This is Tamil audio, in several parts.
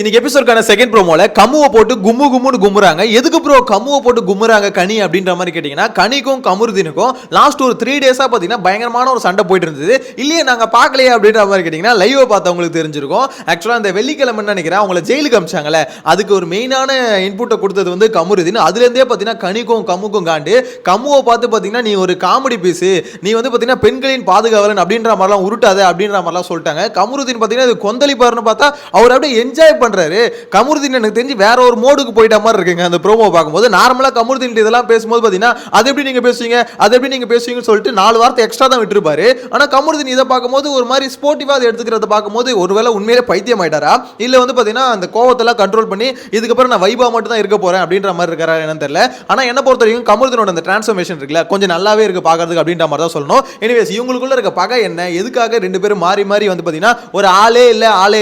இன்னைக்கு எபிசோட்கான செகண்ட் ப்ரோமோல கமுவை போட்டு கும்முன்னு கும்முறாங்க. எதுக்கு ப்ரோ கமுவை போட்டு கும்முறாங்க கனி அப்படின்ற மாதிரி கேட்டீங்கன்னா, கனிக்கும் கமருதீனுக்கும் லாஸ்ட் ஒரு 3 டேஸா பாத்தீங்கன்னா பயங்கரமான ஒரு சண்டை போயிட்டு இருந்தது. இல்லையே நாங்க பார்க்கலையே அப்படின்ற மாதிரி கேட்டீங்கன்னா, லைவ் பார்த்தவங்களுக்கு தெரிஞ்சிருக்கும். ஆக்சுவலா அந்த வெள்ளிக்கிழமை நினைக்கிறேன் அவங்கள ஜெயிலுக்கு அமிச்சாங்கல்ல, அதுக்கு ஒரு மெயினான இன்புட்டை கொடுத்தது வந்து கமருதீன். அதுல இருந்தே பாத்தீங்கன்னா கனிக்கும் கமுக்கும் காண்டு. கமுவை பார்த்து பாத்தீங்கன்னா நீ ஒரு காமெடி பீஸ், நீ வந்து பாத்தீங்கன்னா பெண்களின் பாதுகாவலன் அப்படின்ற மாதிரிலாம் உருட்டாத அப்படின்ற மாதிரிலாம் சொல்லிட்டாங்க. கமருதீன் பாத்தீங்கன்னா இது கொந்தளிப்பாருன்னு பார்த்தா அவர் அப்படியே என்ஜாய் பண்றாரு. கமருதீன் எனக்கு தெரிஞ்சு வேற ஒரு மோடுக்கு போயிட்ட மாதிரி இருக்குங்க அந்த ப்ரோமோ பார்க்கும்போது. நார்மலா கமருதீன் இதெல்லாம் பேசும்போது பாத்தீங்கன்னா அது எப்படி நீங்க பேசுவீங்க, அது எப்படி நீங்க பேசுவீங்கன்னு சொல்லிட்டு 4 வார்த்தை எக்ஸ்ட்ரா தான் விட்டுருப்பாரு. ஆனா கமருதீன் இதை பார்க்கும்போது ஒரு மாதிரி ஸ்போர்ட்டிவா அதை எடுத்துக்கிறத பார்க்கும்போது ஒருவேளை உண்மையிலே பைத்தியம் ஆயிட்டாரா, இல்ல வந்து பாத்தீங்கன்னா அந்த கோவத்தெல்லாம் கண்ட்ரோல் பண்ணி இதுக்கப்புறம் நான் வைபா மட்டும் தான் இருக்க போறேன் அப்படின்ற மாதிரி இருக்காரா என்னன்னு தெரியல. ஆனா என்ன பொறுத்த வரைக்கும் கமருதீனோட அந்த டிரான்ஸ்ஃபர்மேஷன் இருக்குல்ல கொஞ்சம் நல்லாவே இருக்கு பார்க்கறதுக்கு அப்படின்ற மாதிரி தான் சொல்லணும். எனிவேஸ் இவங்களுக்குள்ள இருக்க பகை என்ன, எதுக்காக ரெண்டு பேரும் மாறி மாறி வந்து பாத்தீங்கன்னா ஒரு ஆளே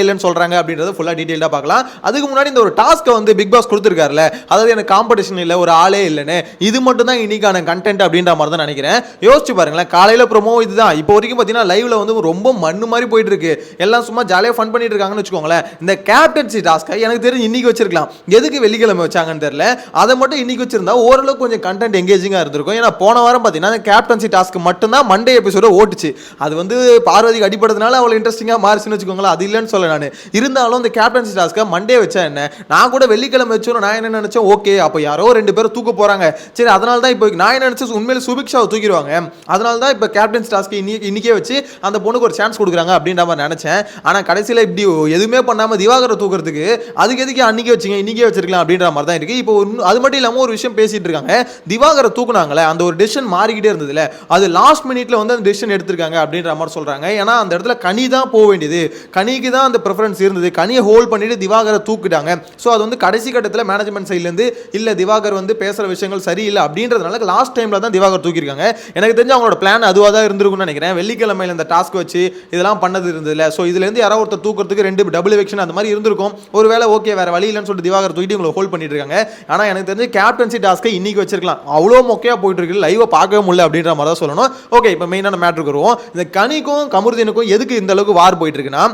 இல்லைன்னு சொல்றாங்க அப்படின்றத ஃபுல்லா டீடைலா பார்க்கலாம். அதுக்கு முன்னாடி இந்த ஒரு டாஸ்க் வந்து பிக் பாஸ் கொடுத்திருக்காருல, அதாவது எனக்கு காம்படிஷன் இல்ல ஒரு ஆளே இல்லன்னு, இது மட்டும் தான் இன்னைக்கான கண்டென்ட் அப்படின்ற மாதிரி தான் நினைக்கிறேன். யோசிச்சு பாருங்களேன், காலையில ப்ரோமோ இதுதான். இப்போ வரைக்கும் பாத்தீங்கன்னா லைவ்ல வந்து ரொம்ப மண்ணு மாதிரி போயிட்டு இருக்கு. எல்லாம் சும்மா ஜாலியா ஃபன் பண்ணிட்டு இருக்காங்கன்னு வச்சுக்கோங்களேன். இந்த கேப்டன்சி டாஸ்க் எனக்கு தெரிஞ்சு இன்னைக்கு வச்சிருக்கலாம். எதுக்கு வெள்ளிக்கிழமை வச்சாங்கன்னு தெரியல. அதை மட்டும் இன்னைக்கு வச்சிருந்தா ஓரளவுக்கு கொஞ்சம் கண்டென்ட் எங்கேஜிங்கா இருந்திருக்கும். ஏன்னா போன வாரம் பாத்தீங்கன்னா கேப்டன்சி டாஸ்க் மட்டும் தான் மண்டே எபிசோட ஓட்டுச்சு. அது வந்து பார்வதிக்கு அடிப்படுறதுனால அவ்வளவு இன்ட்ரெஸ்டிங்கா மாறிச்சுன்னு வச்சுக்கோங்களேன். அது இல்லைன்னு சொல்ல நான். இருந்தாலும் இந்த கேப்டன்சி டாஸ்க்கை மண்டே வச்சா என்ன, நான் கூட வெள்ளிக்கிழமை வச்சோம். நான் என்ன நினைச்சேன், ஓகே அப்போ யாரோ 2 பேரும் தூக்க போறாங்க, சரி அதனால தான் இப்போ நான் என்ன நினைச்சேன் உண்மையில சுபிக்ஷாவை தூக்கிடுவாங்க, அதனால தான் இப்போ கேப்டன்ஸ் டாஸ்க் இன்னைக்கே வச்சு அந்த பொண்ணுக்கு ஒரு சான்ஸ் கொடுக்குறாங்க அப்படின்ற மாதிரி நினைச்சேன். ஆனா கடைசியில் இப்படி எதுவுமே பண்ணாம திவாகரை தூக்குறதுக்கு அதுக்கு எதுக்கு அன்னைக்கே வச்சிங்க இன்னைக்கே வச்சிருக்கலாம் அப்படின்ற மாதிரி தான் இருக்கு. இப்போ அது மட்டும் இல்லாமல் ஒரு விஷயம் பேசிட்டு இருக்காங்க, திவாகரை தூக்குனாங்களே அந்த ஒரு டெசிஷன் மாறிக்கிட்டே இருந்ததுல, அது லாஸ்ட் மினிட்ல வந்து அந்த டெசிஷன் எடுத்திருக்காங்க அப்படின்ற மாதிரி சொல்றாங்க. ஏன்னா அந்த இடத்துல கனி தான் போக வேண்டியது, கனிக்கு தான் அந்த ப்ரிஃபரன்ஸ் இருந்தது, கனியை ஹோல்ட் பண்ணிட்டு திவாகரை தூக்கிட்டாங்க. ஸோ அது வந்து கடைசி கட்டத்தில் மேனேஜ்மெண்ட் சைட்லேருந்து இல்லை திவாகர் வந்து பேசுகிற விஷயங்கள் சரியில்லை அப்படின்றதுனால லாஸ்ட் டைமில் தான் திவாகர் தூக்கியிருக்காங்க. எனக்கு தெரிஞ்சு அவங்களோட பிளான் அதுவாக தான் இருந்திருக்கும்னு நினைக்கிறேன். வெள்ளிக்கிழமையில் இந்த டாஸ்க் வச்சு இதெல்லாம் பண்ணது இருந்ததில்ல, ஸோ இதுலேருந்து யாராவது ஒருத்தர் தூக்கிறதுக்கு 2 டபுள் எவிக்ஷன் அந்த மாதிரி இருந்திருக்கும். ஒரு வேளை ஓகே வேற வழி இல்லைன்னு சொல்லிட்டு திவாகர் தூக்கிட்டு உங்களை ஹோல்ட் பண்ணிட்டு இருக்காங்க. ஆனால் எனக்கு தெரிஞ்சு கேப்டன்சி டாஸ்க்கை இன்னைக்கு வச்சிருக்கலாம். அவ்வளோ மொக்கையாக போயிட்டு இருக்கு, லைவை பார்க்கவே முடியல அப்படின்ற மாதிரி தான் சொல்லணும். ஓகே இப்போ மெயினான மேட்ருக்கு வருவோம். இந்த கனிக்கும் கமருதீனுக்கும் எதுக்கு இந்த அளவுக்கு வார் போயிட்டு இருக்குன்னா,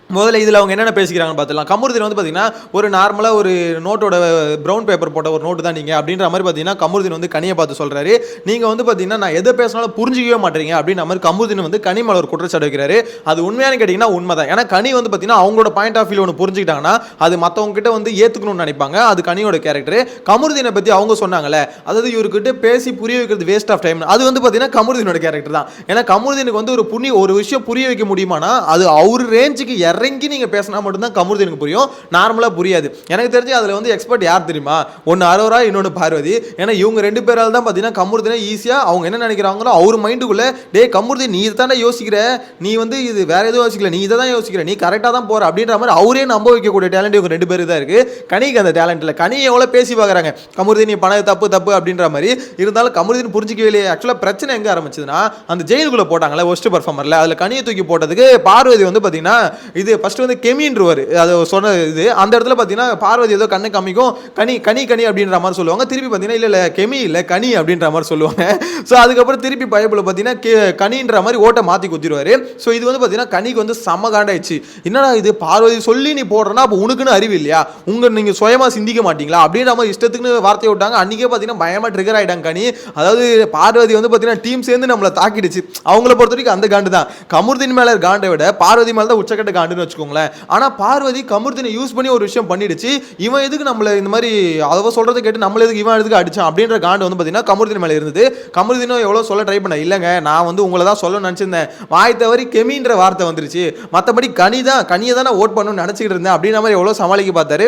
முதல்ல இதில் அவங்க என்னென்ன பேசிக்கிறாங்கன்னு பார்த்துலாம். கமருதீன் வந்து பார்த்தீங்கன்னா ஒரு நார்மலாக ஒரு நோட்டோட ப்ரௌன் பேப்பர் போட்ட ஒரு நோட்டு தான் நீங்கள் அப்படின்ற மாதிரி பார்த்தீங்கன்னா கமருதீன் வந்து கனியை பார்த்து சொல்கிறாரு, நீங்கள் வந்து பார்த்தீங்கன்னா நான் எதை பேசினாலும் புரிஞ்சிக்கவே மாட்டீங்க அப்படின்ற மாதிரி கமருதீன் வந்து கனி மேலே ஒரு குற்றச்சாட்டு வைக்கிறாரு. அது உண்மையான கேட்டிங்கன்னா உண்மை தான். ஏன்னா கனி வந்து பார்த்தீங்கன்னா அவங்களோட பாயிண்ட் ஆஃப் வியூ ஒன்று புரிஞ்சுக்கிட்டாங்கன்னா அது மற்றவங்க கிட்ட வந்து ஏற்றுக்கணும்னு நினைப்பாங்க. அது கனியோட கேரக்டர். கமருதீனை பற்றி அவங்க சொன்னாங்களே, அதாவது இவர்கிட்ட பேசி புரிய வைக்கிறது வேஸ்ட் ஆஃப் டைம், அது வந்து பார்த்தீங்கன்னா கமருதீனோட கேரக்டர் தான். ஏன்னா கமருதீனுக்கு வந்து ஒரு விஷயம் புரிய வைக்க முடியுமானா அது அவர் ரேஞ்சுக்கு இறங்கி நீங்க பேசினா மட்டும்தான் கமருதீனுக்கு புரியும், நார்மலா புரியாது. எனக்கு தெரிஞ்சு அதுல வந்து எக்ஸ்பர்ட் யார் தெரியுமா, ஒன்னு அரோரா இன்னொன்னு பார்வதி. ஏன்னா இவங்க 2 பேரால் தான் பாத்தீங்கன்னா கமருதீனை ஈஸியா அவங்க என்ன நினைக்கிறாங்களோ அவர் மைண்டுக்குள்ள டே கமருதீன் நீ இதானே யோசிக்கிற, நீ வந்து இது வேற எதுவும் யோசிக்கல, நீ இதை தான் யோசிக்கிற, நீ கரெக்டா தான் போற அப்படின்ற மாதிரி அவரே நம்ப வைக்கக்கூடிய டேலண்ட் இவங்க 2 பேருக்கு தான் இருக்கு. கனிக்கு அந்த டேலண்ட் இல்லை. கனி எவ்வளவு பேசி பார்க்குறாங்க கமருதீன் நீ பண்ணது தப்பு அப்படின்ற மாதிரி, இருந்தாலும் கமருதீன் புரிஞ்சிக்கவே இல்லையே. ஆக்சுவலா பிரச்சனை எங்க ஆரம்பிச்சதுன்னா அந்த ஜெயிலுக்குள்ள போட்டாங்களே ஒஸ்ட் பர்ஃபார்மர்ல, அதுல கனியை தூக்கி போட்டதுக்கு பார்வதி வந்து பாத்தீங்கன்னா இது ஃபர்ஸ்ட் வந்து கெமின்றவர் அது சொன்ன இது, அந்த இடத்துல பார்த்தீங்கன்னா பார்வதி ஏதோ கண்ணு காமிக்கும் கனி அப்படின்ற மாதிரி சொல்லுவாங்க. திருப்பி பார்த்தீங்கன்னா இல்லை கெமி இல்லை கனி அப்படின்ற மாதிரி சொல்லுவாங்க. ஸோ அதுக்கப்புறம் திருப்பி பைபிள் பார்த்தீங்கன்னா கனின்ற மாதிரி ஓட்டை மாற்றி குத்திடுவாரு. ஸோ இது வந்து பார்த்தீங்கன்னா கனிக்கு வந்து செம்ம காண்டாயிடுச்சு. என்னடா இது பார்வதி சொல்லி நீ போடுறனா அப்போ உனக்குன்னு அறிவு இல்லையா, நீங்கள் சுயமாக சிந்திக்க மாட்டீங்களா அப்படின்ற மாதிரி இஷ்டத்துக்குன்னு வார்த்தையை விட்டாங்க. அன்றைக்கே பார்த்தீங்கன்னா பயமாக ட்ரிகர் ஆகிட்டாங்க கனி. அதாவது பார்வதி வந்து பார்த்தீங்கன்னா டீம் சேர்ந்து நம்மளை தாக்கிடுச்சு. அவங்கள பொறுத்த வரைக்கும் அந்த காண்டு தான். கமருதீன் மேலே காண்டை விட பார்வதி மேலே தான் உச்சக்கட்ட காண்டுன்னு வச்சுக்கோங்களேன். ஆனா பார்வதி கமருதீனை யூஸ் பண்ணி ஒரு விஷயம் பண்ணிடுச்சு. இவன் எதுக்கு நம்மள இந்த மாதிரி அவ சொல்றதை கேட்டு நம்மள எதுக்கு இவன் எதுக்கு அடிச்சான் அப்படின்ற காண்டு வந்து பாத்தீங்கன்னா கமருதீன் மேல இருந்தது. கமருதீனும் எவ்வளவு சொல்ல ட்ரை பண்ண, இல்லங்க நான் வந்து உங்களை தான் சொல்ல நினைச்சிருந்தேன், வாய் தவறி கெமின்ற வார்த்தை வந்துருச்சு, மற்றபடி கனியை தான் ஓட் பண்ணணும்னு நினைச்சிட்டு இருந்தேன் அப்படின்ற மாதிரி எவ்வளவு சமாளிக்க பார்த்தாரு.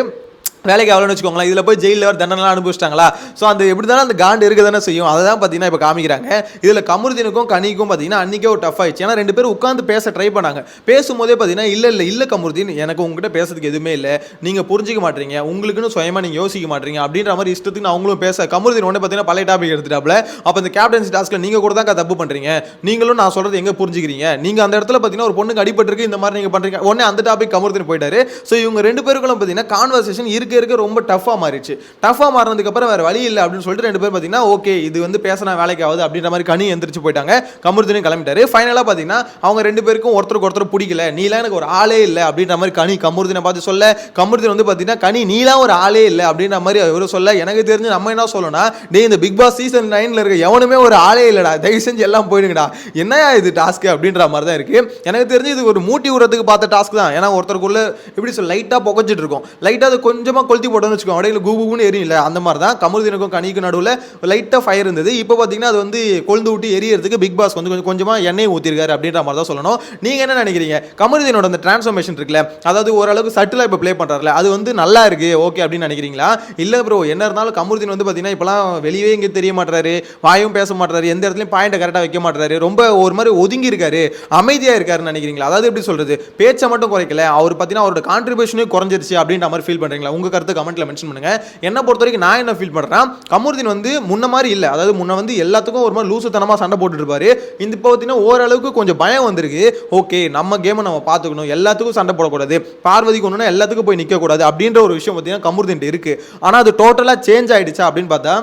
வேலைக்கு அவ்வளோன்னு வச்சுக்கோங்களேன். இதில் போய் ஜெயிலில் வர தண்டனைலாம் அனுபவிச்சிட்டாங்களா, ஸோ அந்த எப்படி தானே அந்த காண்டு இருக்க தானே செய்யும். அதை தான் பார்த்தீங்கன்னா இப்போ காமிக்கிறாங்க. இதில் கமருதீனுக்கும் கனிக்கும் பார்த்தீங்கன்னா அன்றைக்கே ஒரு டஃப் ஆயிடுச்சு. ஏன்னா 2 பேரும் உட்காந்து பேச ட்ரை பண்ணாங்க. பேசும்போதே பார்த்தீங்கன்னா இல்லை கமருதீன் எனக்கு உங்ககிட்ட பேசுறதுக்கு எதுவுமே இல்லை, நீங்கள் புரிஞ்சிக்க மாட்டீங்க, உங்களுக்குன்னு சுயமாக நீங்கள் யோசிக்க மாட்டீங்க அப்படின்ற மாதிரி இஷ்டத்துக்கு அவங்களும் பேச கமருதீன் உடனே பார்த்தீங்கன்னா பழைய டாபிக் எடுத்துட்டாப்ல. அப்போ இந்த கேப்டன்சி டாஸ்க்கில் நீங்கள் கூட தான் தப்பு பண்ணுறீங்க, நீங்களும் நான் சொல்கிறது எங்கே புரிஞ்சுக்கிறீங்க, நீங்கள் அந்த இடத்துல பார்த்தீங்கன்னா ஒரு பொண்ணுக்கு அடிபட்டிருக்கு இந்த மாதிரி நீங்கள் பண்ணுறீங்க. உடனே அந்த டாபிக் கமருதீன் போயிட்டாரு. ஸோ இவங்க 2 பேருக்குள்ள பார்த்தீங்கன்னா கான்வர்சேஷன் இருக்கவே இருக்க ரொம்ப டஃப்பாக மாறிடுச்சு. டஃப்பாக மாறினதுக்கப்புறம் வேறு வழி இல்லை அப்படின்னு சொல்லிட்டு 2 பேர் பார்த்தீங்கன்னா ஓகே இது வந்து பேசினா வேலைக்கு ஆகுது அப்படின்ற மாதிரி கனி எந்திரிச்சு போயிட்டாங்க. கமருதீனும் கிளம்பிட்டாரு. ஃபைனலாக பார்த்தீங்கன்னா அவங்க 2 பேருக்கும் ஒருத்தருக்கு ஒருத்தர் பிடிக்கல, நீலாம் எனக்கு ஒரு ஆளே இல்லை அப்படின்ற மாதிரி கனி கமருதீனை பார்த்து சொல்ல, கமருதீன் வந்து பார்த்தீங்கன்னா கனி நீலாம் ஒரு ஆளே இல்லை அப்படின்ற மாதிரி அவர் சொல்ல, எனக்கு தெரிஞ்சு நம்ம என்ன சொல்லணும்னா டே இந்த பிக் பாஸ் சீசன் 9ல் இருக்க எவனுமே ஒரு ஆளே இல்லைடா, தயவு செஞ்சு எல்லாம் போயிடுங்கடா, என்னையா இது டாஸ்க்கு அப்படின்ற மாதிரி தான் இருக்கு. எனக்கு தெரிஞ்சு இது ஒரு மூட்டி விடுறதுக்கு பார்த்த டாஸ்க் தான். ஏன்னா ஒருத்தருக்குள்ள எப்படி சொல்ல லைட்டாக புகைச்சிட்டு இருக்கும், லைட்டாக அது கொஞ்சமாக கொளுத்தி போட்டோன்னு வச்சுக்கோங்க, அப்படியே கூகுன்னு எரியும் அந்த மாதிரி தான் கமருதீனுக்கும் கனிக்கும் நடுவில் லைட்டாக ஃபயர் இருந்தது. இப்போ பார்த்தீங்கன்னா அது வந்து கொழுந்து விட்டு எரியறதுக்கு பிக் பாஸ் வந்து கொஞ்சமாக எண்ணெய் ஊற்றிருக்காரு அப்படின்ற மாதிரி தான் சொல்லணும். நீங்கள் என்ன நினைக்கிறீங்க? கமருதீனோட அந்த டிரான்ஸ்ஃபர்மேஷன் இருக்குல்ல, அதாவது ஓரளவுக்கு சட்டிலாக இப்போ ப்ளே பண்ணுறாருல, அது வந்து நல்லா இருக்கு ஓகே அப்படின்னு நினைக்கிறீங்களா? இல்லை ப்ரோ என்ன இருந்தாலும் கமருதீன் வந்து பார்த்தீங்கன்னா இப்போலாம் வெளியே இங்கே தெரிய மாட்டாரு, வாயும் பேச மாட்டாரு, எந்த இடத்துலையும் பாயிண்ட்டை கரெக்டாக வைக்க மாட்டாரு, ரொம்ப ஒரு மாதிரி ஒதுங்கி இருக்காரு, அமைதியாக இருக்காருன்னு நினைக்கிறீங்களா? அதாவது எப்படி சொல்றது, பேச்சை மட்டும் குறைக்கல, அவர் பார்த்தீங்கன்னா அவரோட கான்ட்ரிபியூஷனே குறைஞ்சிருச்சு அப்படின்ற மாதிரி ஃபீல் பண்ணுறீங்களா? உங்கள் கருத்து கமெண்ட்டில் மென்ஷன் பண்ணுங்க. என்ன பொறுத்த வரைக்கும் நான் என்ன ஃபீல் பண்ணுறேன், கமருதீன் வந்து முன்ன மாதிரி இல்லை, அதாவது முன்ன வந்து எல்லாத்துக்கும் ஒரு மாதிரி லூசுத்தனமாக சண்டை போட்டுட்டு இருப்பாரு. இந்த இப்போ பார்த்தீங்கன்னா ஓரளவுக்கு கொஞ்சம் பயம் வந்திருக்கு. ஓகே நம்ம கேமை நம்ம பார்த்துக்கணும், எல்லாத்துக்கும் சண்டை போடக்கூடாது, பார்வதிக்கு ஒன்றுனா எல்லாத்துக்கும் போய் நிற்கக்கூடாது அப்படின்ற ஒரு விஷயம் பார்த்தீங்கன்னா கமருதீன் இருக்கு. ஆனால் அது டோட்டலாக சேஞ்ச் ஆயிடுச்சா அப்படின்னு பார்த்தா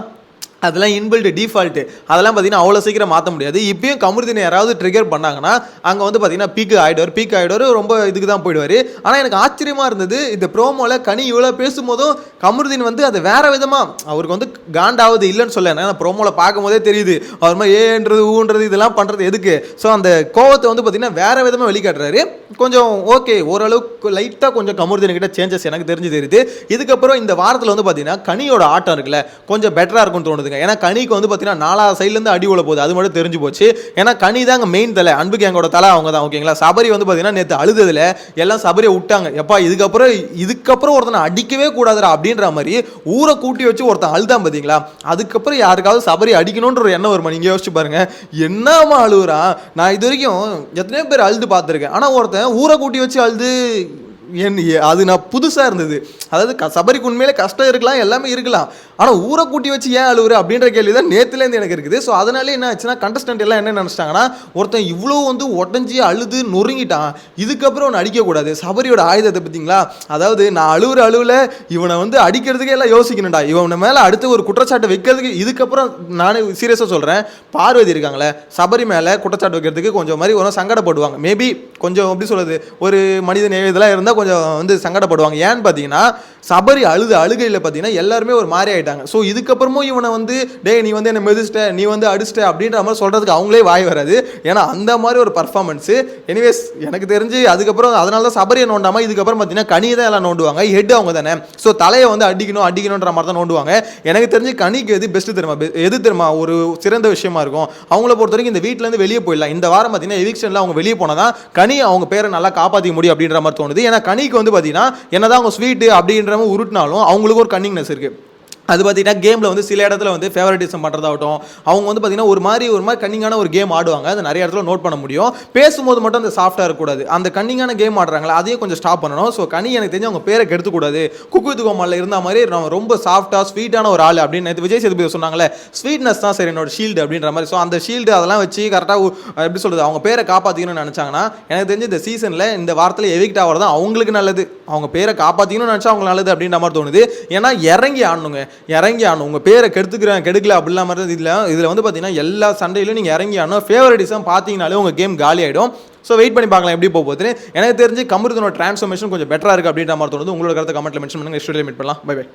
அதெல்லாம் இன்பில்ட் டிஃபால்ட்டு, அதெல்லாம் பார்த்தீங்கன்னா அவ்வளோ சீக்கிரம் மாற்ற முடியாது. இப்பயும் கமருதீனை யாராவது ட்ரிகர் பண்ணாங்கன்னா அங்கே வந்து பார்த்தீங்கன்னா பீக் ஆகிடுவார், ரொம்ப இதுக்கு தான் போயிடுவார். ஆனால் எனக்கு ஆச்சரியமாக இருந்தது இந்த ப்ரோமோவில் கனி இவ்வளோ பேசும்போதும் கமருதீன் வந்து அது வேறு விதமாக அவருக்கு வந்து காண்டாவது இல்லைன்னு சொல்ல, ஏன்னா ப்ரோமோவில் பார்க்கும்போதே தெரியுது அவர் மாதிரி ஏன்றது ஊன்றது இதெல்லாம் பண்ணுறது எதுக்கு. ஸோ அந்த கோவத்தை வந்து பார்த்தீங்கன்னா வேறு விதமாக வெளிக்காட்டுறாரு. கொஞ்சம் ஓகே ஓரளவுக்கு லைட்டாக கொஞ்சம் கமருதீன்கிட்ட சேஞ்சஸ் எனக்கு தெரியுது. இதுக்கப்புறம் இந்த வாரத்தில் வந்து பார்த்தீங்கன்னா கனியோட ஆட்டம் இருக்குல்ல கொஞ்சம் பெட்டராக இருக்கும்னு தோணுது. ஏன்னா கனிக்கு வந்து பார்த்தீங்கன்னா 4 சைட்லேருந்து அடி உள்ள போகுது, அது மட்டும் தெரிஞ்சு போச்சு. ஏன்னா கனி தாங்க மெயின் தலை, அன்பு கேங்கோட தலை அவங்க தான் ஓகேங்களா. சபரி வந்து பார்த்தீங்கன்னா நேற்று அழுதுல எல்லாம் சபரியை விட்டாங்க, எப்பா இதுக்கப்புறம் ஒருத்தனை அடிக்கவே கூடாதுடா அப்படின்ற மாதிரி ஊரை கூட்டி வச்சு ஒருத்தன் அழுதான் பார்த்தீங்களா. அதுக்கப்புறம் யாருக்காவது சபரி அடிக்கணுன்ற ஒரு எண்ணம் வருமா? நீங்கள் யோசிச்சு பாருங்க, என்னமா அழுகுறான். நான் இது வரைக்கும் எத்தனையோ பேர் அழுது பார்த்துருக்கேன், ஆனால் ஒருத்தன் ஊரை கூட்டி வச்சு அழுது அது நான் புதுசாக இருந்தது. அதாவது சபரிக்கு உண்மையிலே கஷ்டம் இருக்கலாம், எல்லாமே இருக்கலாம், ஆனால் ஊரை கூட்டி வச்சு ஏன் அழுவுற அப்படின்ற கேள்வி தான் நேற்றுலேருந்து எனக்கு இருக்குது. ஸோ அதனால என்ன ஆச்சுன்னா கண்டஸ்டன்ட் எல்லாம் என்ன நினச்சிட்டாங்கன்னா ஒருத்தன் இவ்வளோ வந்து உடஞ்சி அழுது நொறுங்கிட்டான், இதுக்கப்புறம் ஒன்று அடிக்கக்கூடாது. சபரியோட ஆயுதத்தை பார்த்தீங்களா, அதாவது நான் அழுவில் இவனை வந்து அடிக்கிறதுக்கே எல்லாம் யோசிக்கணும்டா, இவனை மேலே அடுத்து ஒரு குற்றச்சாட்டை வைக்கிறதுக்கு. இதுக்கப்புறம் நான் சீரியஸாக சொல்கிறேன், பார்வதி இருக்காங்களே சபரி மேலே குற்றச்சாட்டு வைக்கிறதுக்கு கொஞ்சம் மாதிரி ஒரு சங்கடப்படுவாங்க. மேபி கொஞ்சம் எப்படி சொல்கிறது, ஒரு மனித நேயம் இதெல்லாம் இருந்தால் கொஞ்சம் வந்து சங்கடப்படுவாங்க. ஏன்னு பார்த்தீங்கன்னா சபரி அழுகையில் பார்த்தீங்கன்னா எல்லாருமே ஒரு மாதிரி ஆகிட்டாங்க. ஸோ இதுக்கப்புறமும் இவனை வந்து டே நீ வந்து என்னை மெதிச்சிட்ட, நீ வந்து அடிச்சிட்ட அப்படின்ற மாதிரி சொல்கிறதுக்கு அவங்களே வாய் வராது. ஏன்னா அந்த மாதிரி ஒரு பர்ஃபார்மன்ஸு. எனிவேஸ் எனக்கு தெரிஞ்சு அதுக்கப்புறம் அதனால தான் சபரியை நோண்டாமல் இதுக்கப்புறம் பார்த்தீங்கன்னா கனியை தான் எல்லாம் நோண்டுவாங்க, ஹெட் அவங்க தானே. ஸோ தலையை வந்து அடிக்கணுன்ற மாதிரி தான் நோண்டுவாங்க. எனக்கு தெரிஞ்சு கனிக்கு எது தெரியுமா ஒரு சிறந்த விஷயமா இருக்கும், அவங்கள பொறுத்த வரைக்கும் இந்த வீட்டிலேருந்து வெளியே போயிடலாம். இந்த வாரம் பார்த்தீங்கன்னா எவிக்ஷனில் அவங்க வெளியே போனால் தான் கனி அவங்க பேரை நல்லா காப்பாற்றிக்க முடியும் அப்படின்ற மாதிரி தோணுது. ஏன்னா கனிக்கு வந்து பார்த்தீங்கன்னா என்னதான் அவங்க ஸ்வீட்டு அப்படின்ற உருட்டினாலும் அவங்களுக்கு ஒரு கன்னிங்னஸ் இருக்கு. அது பார்த்தீங்கன்னா கேமில் வந்து சில இடத்துல வந்து ஃபேவரட்டிசம் பண்ணுறதாகட்டும், அவங்க வந்து பார்த்தீங்கன்னா ஒரு மாதிரி கன்னிங்கான ஒரு கேம் ஆடுவாங்க, அது நிறைய இடத்துல நோட் பண்ண முடியும். பேசும்போது மட்டும் அந்த சாஃப்டாக இருக்கக்கூடாது, அந்த கன்னிங்கான கேம் ஆடுறாங்களா அதையும் கொஞ்சம் ஸ்டாப் பண்ணணும். ஸோ கனி எனக்கு தெரிஞ்சு அவங்க பேரை கெடுத்துக்கூடாது. குக்கு வித் கோமாளில் இருந்த மாதிரி நம்ம ரொம்ப சாஃப்டாக ஸ்வீட்டான ஒரு ஆள் அப்படின்னு நேற்று விஜய் சேதுபதி சொன்னாங்களே, ஸ்வீட்னஸ் தான் சரி என்னோட ஷீல்டு அப்படின்ற மாதிரி. ஸோ அந்த ஷீல்டு அதெல்லாம் வச்சு கரெக்டாக எப்படி சொல்கிறது அவங்க பேரை காப்பாற்றிக்கணும்னு நினச்சாங்கன்னா எனக்கு தெரிஞ்சு இந்த சீசனில் இந்த வாரத்தில் எவிக்ட் ஆகிறது தான் அவங்களுக்கு நல்லது. அவங்க பேரை காப்பாற்றிக்கணும்னு நினச்சா அவங்களுக்கு நல்லது அப்படின்ற மாதிரி தோணுது. ஏன்னா இறங்கி ஆடணுங்க, உங்கள் பேரை கெடுக்கல அப்படிலாம் மாதிரி இதில் வந்து பார்த்தீங்கன்னா எல்லா சண்டையிலும் நீங்கள் இறங்கி ஆடணும். ஃபேவரட்டிசம் பார்த்தீங்கனாலே உங்கள் கேம் காலி ஆகிடும். ஸோ வெயிட் பண்ணி பார்க்கலாம் எப்படி போகுதுன்னு. எனக்கு தெரிஞ்சு கமருதீனோட டிரான்ஸ்ஃபர்மேஷன் கொஞ்சம் பெட்டராக இருக்குது அப்படின்ற மாதிரி தோணுது. உங்களோட கருத்தை கமெண்ட்டில் மென்ஷன் பண்ணுங்கள். நெக்ஸ்ட் வீடியோவில் மீட் பண்ணலாம். Bye by.